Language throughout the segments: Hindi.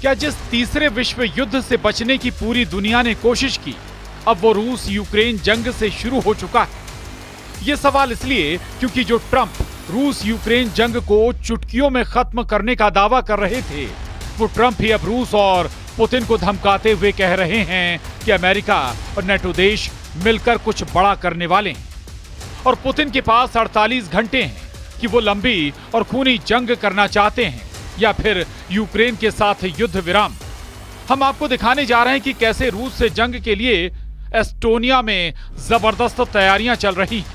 क्या जिस तीसरे विश्व युद्ध से बचने की पूरी दुनिया ने कोशिश की, अब वो रूस यूक्रेन जंग से शुरू हो चुका है? ये सवाल इसलिए क्योंकि जो ट्रंप रूस यूक्रेन जंग को चुटकियों में खत्म करने का दावा कर रहे थे, वो ट्रंप ही अब रूस और पुतिन को धमकाते हुए कह रहे हैं कि अमेरिका और नेटो देश मिलकर कुछ बड़ा करने वाले हैं। और पुतिन के पास 48 घंटे हैं कि वो लंबी और खूनी जंग करना चाहते हैं या फिर यूक्रेन के साथ युद्ध विराम। हम आपको दिखाने जा रहे हैं कि कैसे रूस से जंग के लिए एस्टोनिया में जबरदस्त तैयारियां चल रही हैं,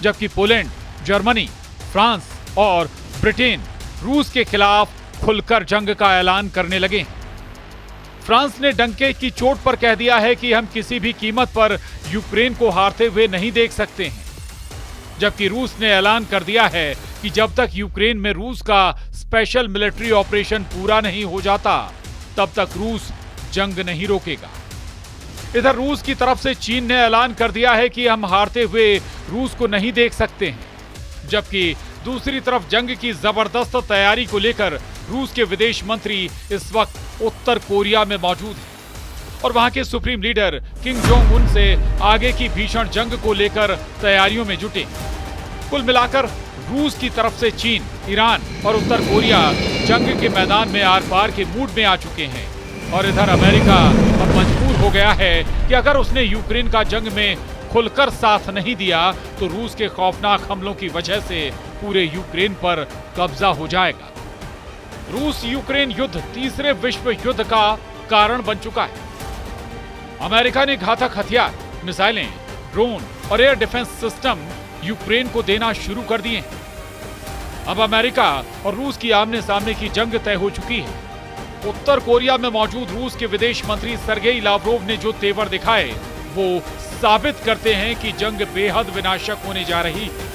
जबकि पोलैंड, जर्मनी, फ्रांस और ब्रिटेन रूस के खिलाफ खुलकर जंग का ऐलान करने लगे हैं। फ्रांस ने डंके की चोट पर कह दिया है कि हम किसी भी कीमत पर यूक्रेन को हारते हुए नहीं देख सकते हैं, जबकि रूस ने ऐलान कर दिया है कि जब तक यूक्रेन में रूस का स्पेशल मिलिट्री ऑपरेशन पूरा नहीं हो जाता, तब तक रूस जंग नहीं रोकेगा। इधर रूस की तरफ से चीन ने ऐलान कर दिया है कि हम हारते हुए रूस को नहीं देख सकते हैं, जबकि दूसरी तरफ जंग की जबरदस्त तैयारी को लेकर रूस के विदेश मंत्री इस वक्त उत्तर कोरिया में मौजूद हैं और वहां के supreme leader Kim Jong Un से आगे की भीषण जंग को लेकर तैयारियों में जुटे। कुल मिलाकर रूस की तरफ से चीन, ईरान और उत्तर कोरिया जंग के मैदान में आर पार के मूड में आ चुके हैं और इधर अमेरिका अब मजबूर हो गया है कि अगर उसने यूक्रेन का जंग में खुलकर साथ नहीं दिया तो रूस के खौफनाक हमलों की वजह से पूरे यूक्रेन पर कब्जा हो जाएगा। रूस यूक्रेन युद्ध तीसरे विश्व युद्ध का कारण बन चुका है। अमेरिका ने घातक हथियार, मिसाइलें, ड्रोन और एयर डिफेंस सिस्टम यूक्रेन को देना शुरू कर दिए हैं। अब अमेरिका और रूस की आमने सामने की जंग तय हो चुकी है। उत्तर कोरिया में मौजूद रूस के विदेश मंत्री सर्गेई लावरोव ने जो तेवर दिखाए, वो साबित करते हैं कि जंग बेहद विनाशक होने जा रही है।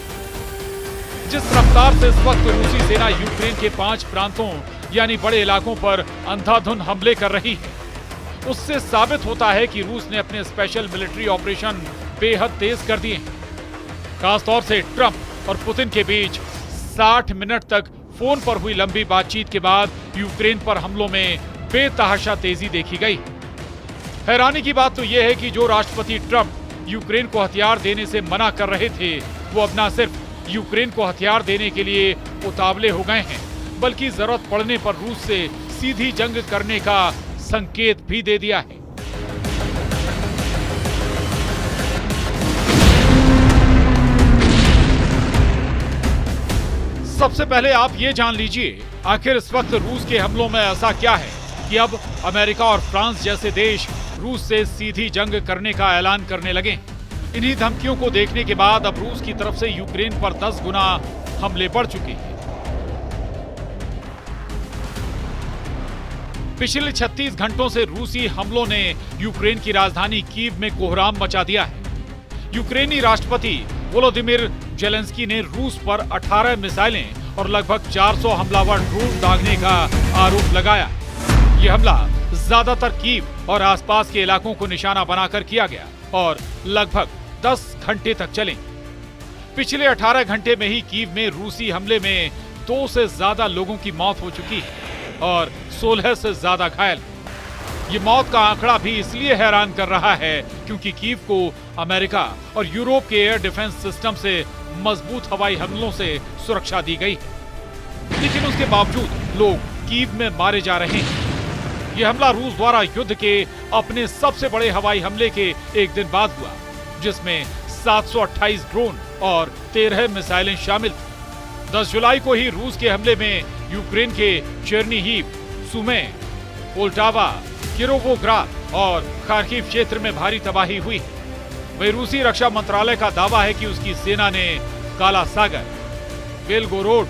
जिस रफ्तार से इस वक्त रूसी सेना यूक्रेन के 5 प्रांतों यानी बड़े इलाकों पर अंधाधुंध हमले कर रही है, उससे साबित होता है कि रूस ने अपने स्पेशल मिलिट्री ऑपरेशन बेहद तेज कर दिए हैं। खासतौर से ट्रंप और पुतिन के बीच 60 मिनट तक फोन पर हुई लंबी बातचीत के बाद यूक्रेन पर हमलों में बेतहाशा तेजी देखी गई। हैरानी की बात तो यह है कि जो राष्ट्रपति ट्रंप यूक्रेन को हथियार देने से मना कर रहे थे, वो अब न सिर्फ यूक्रेन को हथियार देने के लिए उतावले हो गए हैं, बल्कि जरूरत पड़ने पर रूस से सीधी जंग करने का संकेत भी दे दिया है। सबसे पहले आप ये जान लीजिए, आखिर इस वक्त रूस के हमलों में ऐसा क्या है कि अब अमेरिका और फ्रांस जैसे देश रूस से सीधी जंग करने का ऐलान करने लगे। इन्हीं धमकियों को देखने के बाद अब रूस की तरफ से यूक्रेन पर 10 गुना हमले बढ़ चुके हैं। पिछले 36 घंटों से रूसी हमलों ने यूक्रेन की राजधानी कीव में कोहराम मचा दिया है। यूक्रेनी राष्ट्रपति वोलोदिमीर जेलेंस्की ने रूस पर 18 मिसाइलें और लगभग 400 हमलावर ड्रोन दागने का आरोप लगाया। यह हमला ज्यादातर कीव और आसपास के इलाकों को निशाना बनाकर किया गया और लगभग 10 घंटे तक चले। पिछले 18 घंटे में ही कीव में रूसी हमले में 2 से ज्यादा लोगों की मौत हो चुकी है और 16 से ज्यादा घायल। ये मौत का आंकड़ा भी इसलिए हैरान कर रहा है क्योंकि कीव को अमेरिका और यूरोप के एयर डिफेंस सिस्टम से मजबूत हवाई हमलों से सुरक्षा दी गई है, लेकिन उसके बावजूद लोग कीव में मारे जा रहे हैं। यह हमला रूस द्वारा युद्ध के अपने सबसे बड़े हवाई हमले के एक दिन बाद हुआ, जिसमें 728 ड्रोन और 13 मिसाइलें शामिल थी। 10 जुलाई को ही रूस के हमले में यूक्रेन के चेर्निहिव, सुमे, पोल्टावा, किरोवोग्राद और खार्किव क्षेत्र में भारी तबाही हुई। वहीं रूसी रक्षा मंत्रालय का दावा है कि उसकी सेना ने काला सागर, बेलगोरोड,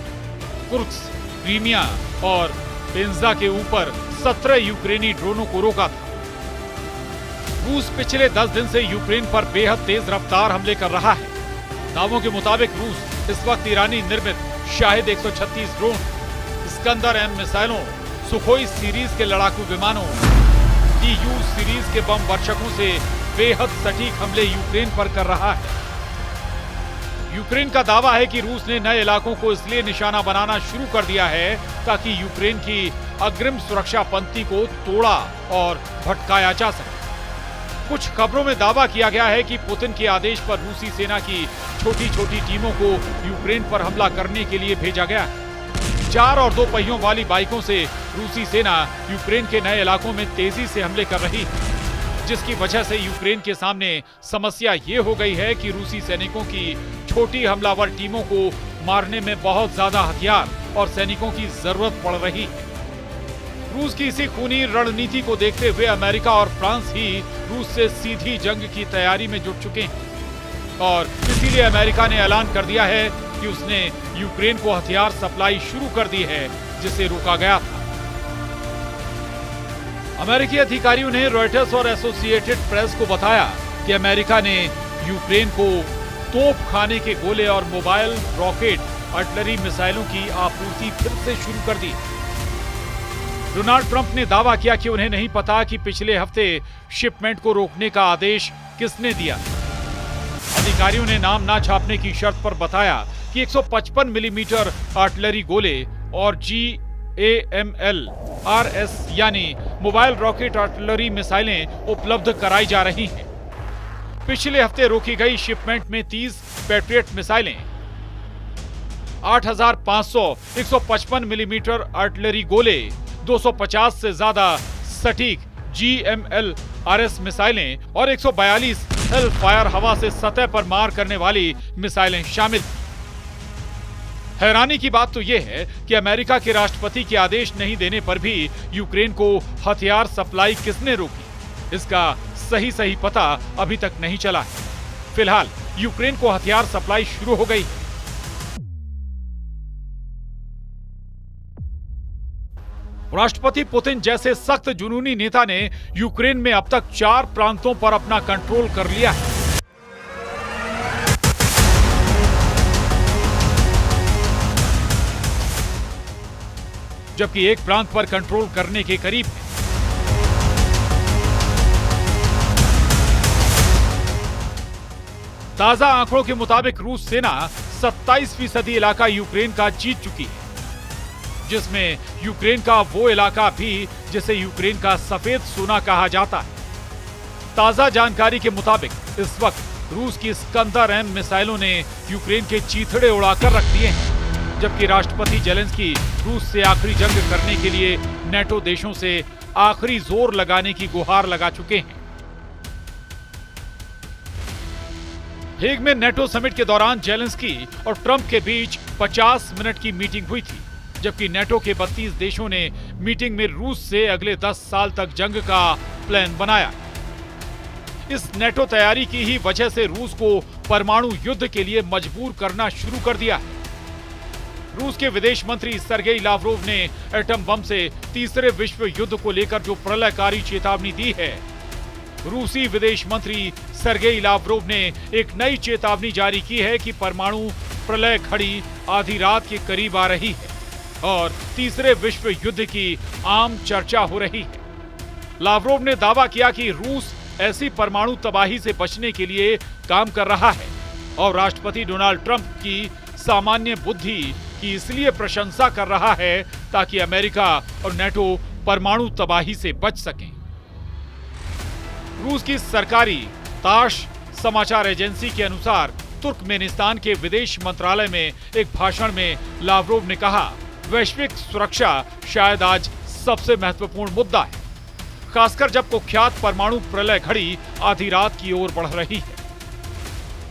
कुर्स्क, क्रीमिया और पेंजा के ऊपर 17 यूक्रेनी ड्रोनों को रोका था। रूस पिछले 10 दिन से यूक्रेन पर बेहद तेज रफ्तार हमले कर रहा है। दावों के मुताबिक रूस इस वक्त ईरानी निर्मित शाहिद 136 ड्रोन, स्कंदर M मिसाइलों, सुखोई सीरीज के लड़ाकू विमानों, TU सीरीज के बम वर्षकों से बेहद सटीक हमले यूक्रेन पर कर रहा है। यूक्रेन का दावा है कि रूस ने नए इलाकों को इसलिए निशाना बनाना शुरू कर दिया है ताकि यूक्रेन की अग्रिम सुरक्षा पंक्ति को तोड़ा और भटकाया जा सके। कुछ खबरों में दावा किया गया है कि पुतिन के आदेश पर रूसी सेना की छोटी छोटी टीमों को यूक्रेन पर हमला करने के लिए भेजा गया। 4 और 2 पहियों वाली बाइकों से रूसी सेना यूक्रेन के नए इलाकों में तेजी से हमले कर रही है, जिसकी वजह से यूक्रेन के सामने समस्या ये हो गई है कि रूसी सैनिकों की छोटी हमलावर टीमों को मारने में बहुत ज्यादा हथियार और सैनिकों की जरूरत पड़ रही है। रूस की इसी खूनी रणनीति को देखते हुए अमेरिका और फ्रांस ही रूस से सीधी जंग की तैयारी में जुट चुके हैं और इसीलिए अमेरिका ने ऐलान कर दिया है कि उसने यूक्रेन को हथियार सप्लाई शुरू कर दी है, जिसे रोका गया था। अमेरिकी अधिकारियों ने रॉयटर्स और एसोसिएटेड प्रेस को बताया कि अमेरिका ने यूक्रेन को तोप खाने के गोले और मोबाइल रॉकेट आर्टिलरी मिसाइलों की आपूर्ति फिर से शुरू कर दी। डोनाल्ड ट्रंप ने दावा किया कि उन्हें नहीं पता कि पिछले हफ्ते शिपमेंट को रोकने का आदेश किसने दिया। अधिकारियों ने नाम ना छापने की शर्त पर बताया कि 155 मिलीमीटर आर्टिलरी गोले और GAML RS यानी मोबाइल रॉकेट आर्टिलरी मिसाइलें उपलब्ध कराई जा रही हैं। पिछले हफ्ते रोकी गई शिपमेंट में 30 पैट्रियट मिसाइलें, 8500 155 मिलीमीटर आर्टिलरी गोले, 250 से ज्यादा सटीक GML RS मिसाइलें और 142 हेल फायर हवा से सतह पर मार करने वाली मिसाइलें शामिल। हैरानी की बात तो यह है कि अमेरिका के राष्ट्रपति के आदेश नहीं देने पर भी यूक्रेन को हथियार सप्लाई किसने रोकी, इसका सही पता अभी तक नहीं चला है। फिलहाल यूक्रेन को हथियार सप्लाई शुरू हो गई है। राष्ट्रपति पुतिन जैसे सख्त जुनूनी नेता ने यूक्रेन में अब तक 4 प्रांतों पर अपना कंट्रोल कर लिया है। जबकि एक प्रांत पर कंट्रोल करने के करीब है। ताजा आंकड़ों के मुताबिक रूस सेना 27% इलाका यूक्रेन का जीत चुकी है, जिसमें यूक्रेन का वो इलाका भी जिसे यूक्रेन का सफेद सोना कहा जाता है। ताजा जानकारी के मुताबिक इस वक्त रूस की स्कंदर-M मिसाइलों ने यूक्रेन के चीथड़े उड़ाकर रख दिए हैं, जबकि राष्ट्रपति जेलेंस्की रूस से आखिरी जंग करने के लिए नेटो देशों से आखिरी जोर लगाने की गुहार लगा चुके हैं। हेग में नेटो समिट के दौरान जेलेंस्की और ट्रंप के बीच 50 मिनट की मीटिंग हुई थी, जबकि नेटो के 32 देशों ने मीटिंग में रूस से अगले 10 साल तक जंग का प्लान बनाया। इस नेटो तैयारी की ही वजह से रूस को परमाणु युद्ध के लिए मजबूर करना शुरू कर दिया है। रूस के विदेश मंत्री सर्गेई लावरोव ने एटम बम से तीसरे विश्व युद्ध को लेकर जो प्रलयकारी चेतावनी दी है, रूसी विदेश मंत्री सर्गेई लावरोव ने एक नई चेतावनी जारी की है कि परमाणु प्रलय घड़ी आधी रात के करीब आ रही है और तीसरे विश्व युद्ध की आम चर्चा हो रही है। लावरोव ने दावा किया कि रूस ऐसी परमाणु तबाही से बचने के लिए काम कर रहा है और राष्ट्रपति डोनाल्ड ट्रंप की सामान्य बुद्धि की इसलिए प्रशंसा कर रहा है ताकि अमेरिका और नेटो परमाणु तबाही से बच सकें। रूस की सरकारी ताश समाचार एजेंसी के अनुसार तुर्कमेनिस्तान के विदेश मंत्रालय में एक भाषण में लावरोव ने कहा, वैश्विक सुरक्षा शायद आज सबसे महत्वपूर्ण मुद्दा है, खासकर जब कुख्यात परमाणु प्रलय घड़ी आधी रात की ओर बढ़ रही है।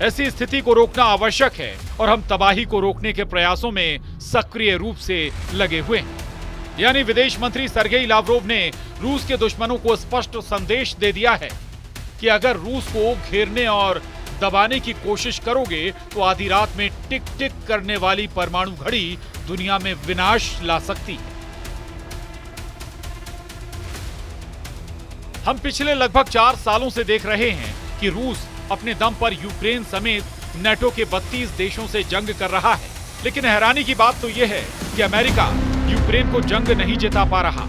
ऐसी स्थिति को रोकना आवश्यक है और हम तबाही को रोकने के प्रयासों में सक्रिय रूप से लगे हुए हैं। यानी विदेश मंत्री सर्गेई लावरोव ने रूस के दुश्मनों को स्पष्ट संदेश दे दिया है कि अगर रूस को घेरने और दबाने की कोशिश करोगे तो आधी रात में टिक टिक करने वाली परमाणु घड़ी दुनिया में विनाश ला सकती है। हम पिछले लगभग 4 सालों से देख रहे हैं कि रूस अपने दम पर यूक्रेन समेत नेटो के 32 देशों से जंग कर रहा है, लेकिन हैरानी की बात तो यह है कि अमेरिका यूक्रेन को जंग नहीं जिता पा रहा।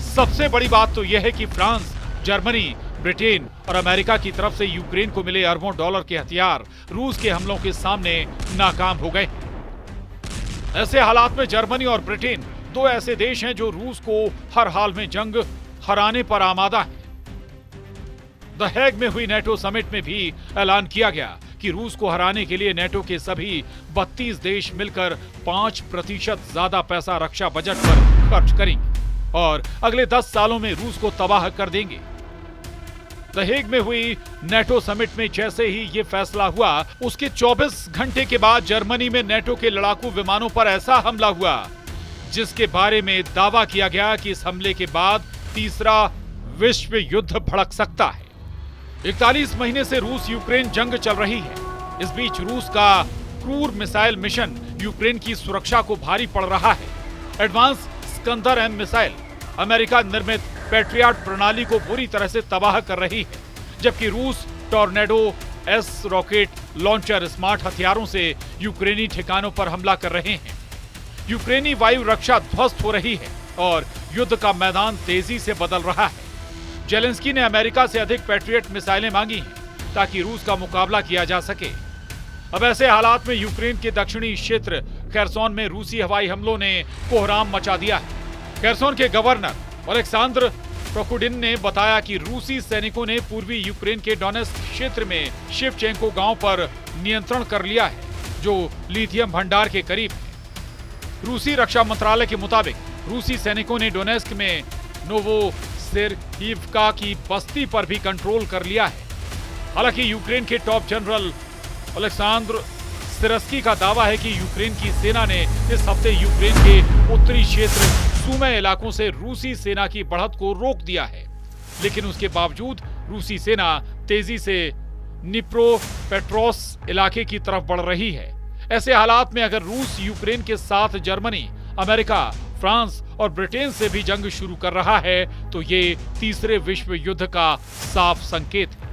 सबसे बड़ी बात तो यह है कि फ्रांस, जर्मनी, ब्रिटेन और अमेरिका की तरफ से यूक्रेन को मिले अरबों डॉलर के हथियार रूस के हमलों के सामने नाकाम हो गए। ऐसे हालात में जर्मनी और ब्रिटेन दो ऐसे देश हैं जो रूस को हर हाल में जंग हराने पर आमादा है। द हेग में हुई नेटो समिट में भी ऐलान किया गया कि रूस को हराने के लिए नेटो के सभी 32 देश मिलकर 5% ज्यादा पैसा रक्षा बजट पर खर्च करेंगे और अगले 10 सालों में रूस को तबाह कर देंगे। द हेग में हुई नेटो समिट में जैसे ही ये फैसला हुआ, उसके 24 घंटे के बाद जर्मनी में नेटो के लड़ाकू विमानों पर ऐसा हमला हुआ जिसके बारे में दावा किया गया कि इस हमले के बाद तीसरा विश्व युद्ध भड़क सकता है। 41 महीने से रूस यूक्रेन जंग चल रही है। इस बीच रूस का क्रूर मिसाइल मिशन यूक्रेन की सुरक्षा को भारी पड़ रहा है। Advance Iskander M missile America निर्मित पैट्रियट प्रणाली को बुरी तरह से तबाह कर रही है, जबकि रूस tornado S rocket launcher smart हथियारों से यूक्रेनी ठिकानों पर हमला कर रहे हैं। यूक्रेनी वायु रक्षा ध्वस्त हो रही है और युद्ध का मैदान तेजी से बदल रहा है। जेलेंस्की ने अमेरिका से अधिक पैट्रियट मिसाइलें मांगी हैं ताकि रूस का मुकाबला किया जा सके। अब ऐसे हालात में यूक्रेन के दक्षिणी क्षेत्र खेरसोन में रूसी हवाई हमलों ने कोहराम मचा दिया है। खेरसोन के गवर्नर अलेक्सांद्र प्रोकुडिन ने बताया कि रूसी सैनिकों ने पूर्वी यूक्रेन के डोनेस्क क्षेत्र में शिवचेंको गांव पर नियंत्रण कर लिया है, जो लिथियम भंडार के करीब है। रूसी रक्षा मंत्रालय के मुताबिक रूसी सैनिकों ने डोनेस्क में नोवोसिर्किव्का की बस्ती पर भी कंट्रोल कर लिया है। हालांकि यूक्रेन के टॉप जनरल अलेक्सांद्र सिरस्की का दावा है कि यूक्रेन की सेना ने इस हफ्ते यूक्रेन के उत्तरी क्षेत्र सूमे इलाकों से रूसी सेना की बढ़त को रोक दिया है, लेकिन उसके बावजूद रूसी सेना तेजी से निप्रोपेट्रोस इलाके की तरफ बढ़ रही है। ऐसे हालात में अगर रूस यूक्रेन के साथ जर्मनी, अमेरिका, फ्रांस और ब्रिटेन से भी जंग शुरू कर रहा है तो ये तीसरे विश्व युद्ध का साफ संकेत है।